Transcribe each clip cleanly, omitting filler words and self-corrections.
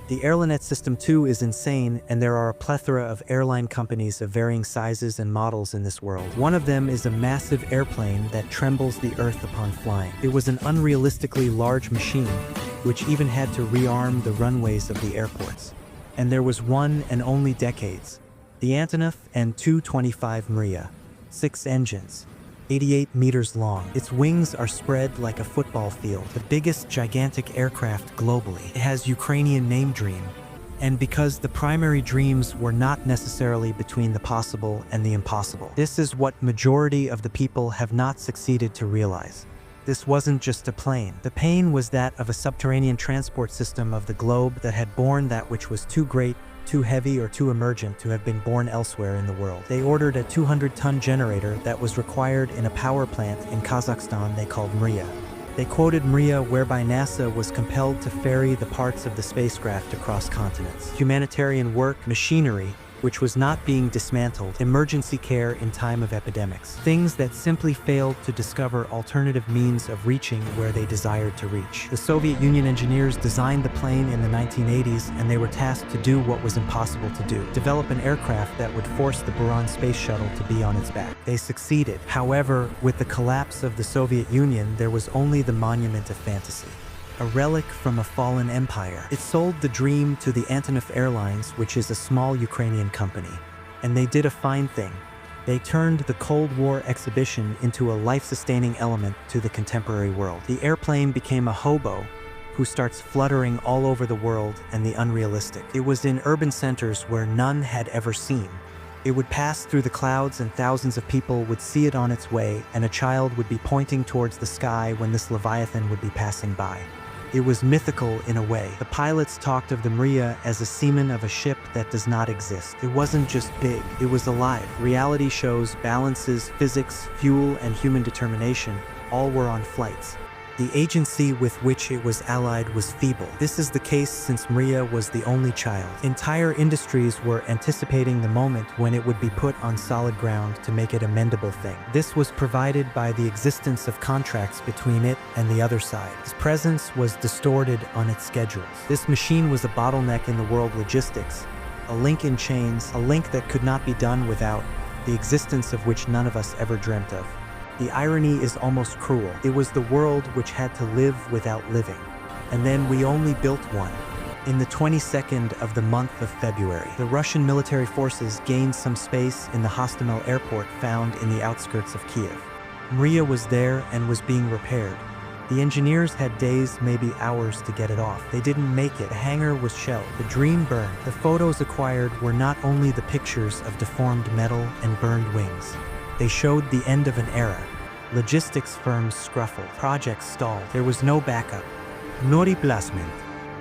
The Airlinet System 2 is insane, and there are a plethora of airline companies of varying sizes and models in this world. One of them is a massive airplane that trembles the earth upon flying. It was an unrealistically large machine, which even had to rearm the runways of the airports. And there was one and only decades. The Antonov An-225 Mriya. 6 engines. 88 meters long. Its wings are spread like a football field, the biggest gigantic aircraft globally. It has Ukrainian name Dream. And because the primary dreams were not necessarily between the possible and the impossible. This is what majority of the people have not succeeded to realize. This wasn't just a plane. The pain was that of a subterranean transport system of the globe that had borne that which was too great, too heavy, or too emergent to have been born elsewhere in the world. They ordered a 200-ton generator that was required in a power plant in Kazakhstan they called Mriya. They quoted Mriya, whereby NASA was compelled to ferry the parts of the spacecraft across continents. Humanitarian work, machinery, which was not being dismantled, emergency care in time of epidemics. Things that simply failed to discover alternative means of reaching where they desired to reach. The Soviet Union engineers designed the plane in the 1980s, and they were tasked to do what was impossible to do: develop an aircraft that would force the Buran space shuttle to be on its back. They succeeded. However, with the collapse of the Soviet Union, there was only the monument of fantasy. A relic from a fallen empire. It sold the dream to the Antonov Airlines, which is a small Ukrainian company. And they did a fine thing. They turned the Cold War exhibition into a life-sustaining element to the contemporary world. The airplane became a hobo who starts fluttering all over the world and the unrealistic. It was in urban centers where none had ever seen. It would pass through the clouds and thousands of people would see it on its way, and a child would be pointing towards the sky when this Leviathan would be passing by. It was mythical in a way. The pilots talked of the Mriya as a seaman of a ship that does not exist. It wasn't just big, it was alive. Reality shows, balances, physics, fuel, and human determination all were on flights. The agency with which it was allied was feeble. This is the case since Mriya was the only child. Entire industries were anticipating the moment when it would be put on solid ground to make it a mendable thing. This was provided by the existence of contracts between it and the other side. Its presence was distorted on its schedules. This machine was a bottleneck in the world logistics, a link in chains, a link that could not be done without, the existence of which none of us ever dreamt of. The irony is almost cruel. It was the world which had to live without living. And then we only built one. In the 22nd of the month of February, the Russian military forces gained some space in the Hostomel airport found in the outskirts of Kiev. Mriya was there and was being repaired. The engineers had days, maybe hours, to get it off. They didn't make it. The hangar was shelled. The dream burned. The photos acquired were not only the pictures of deformed metal and burned wings. They showed the end of an era. Logistics firms scruffled. Projects stalled. There was no backup. No replacement.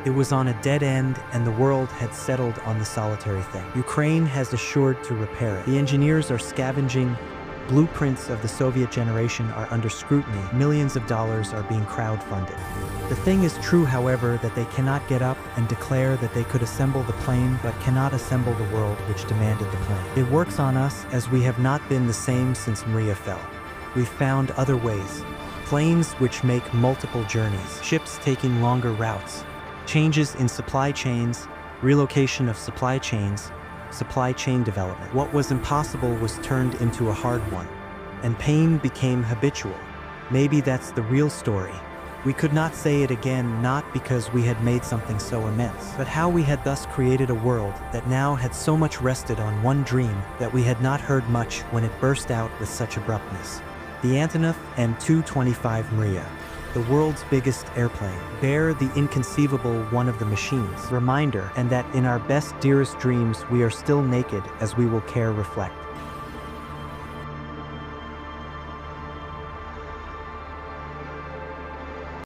It was on a dead end, and the world had settled on the solitary thing. Ukraine has assured to repair it. The engineers are scavenging. Blueprints of the Soviet generation are under scrutiny. Millions of dollars are being crowdfunded. The thing is true, however, that they cannot get up and declare that they could assemble the plane, but cannot assemble the world which demanded the plane. It works on us, as we have not been the same since Mriya fell. We've found other ways. Planes which make multiple journeys. Ships taking longer routes. Changes in supply chains. Relocation of supply chains. Supply chain development. What was impossible was turned into a hard one. And pain became habitual. Maybe that's the real story. We could not say it again, not because we had made something so immense, but how we had thus created a world that now had so much rested on one dream that we had not heard much when it burst out with such abruptness. The Antonov An-225 Mriya, the world's biggest airplane, bear the inconceivable one of the machines, reminder, and that in our best, dearest dreams we are still naked as we will care reflect.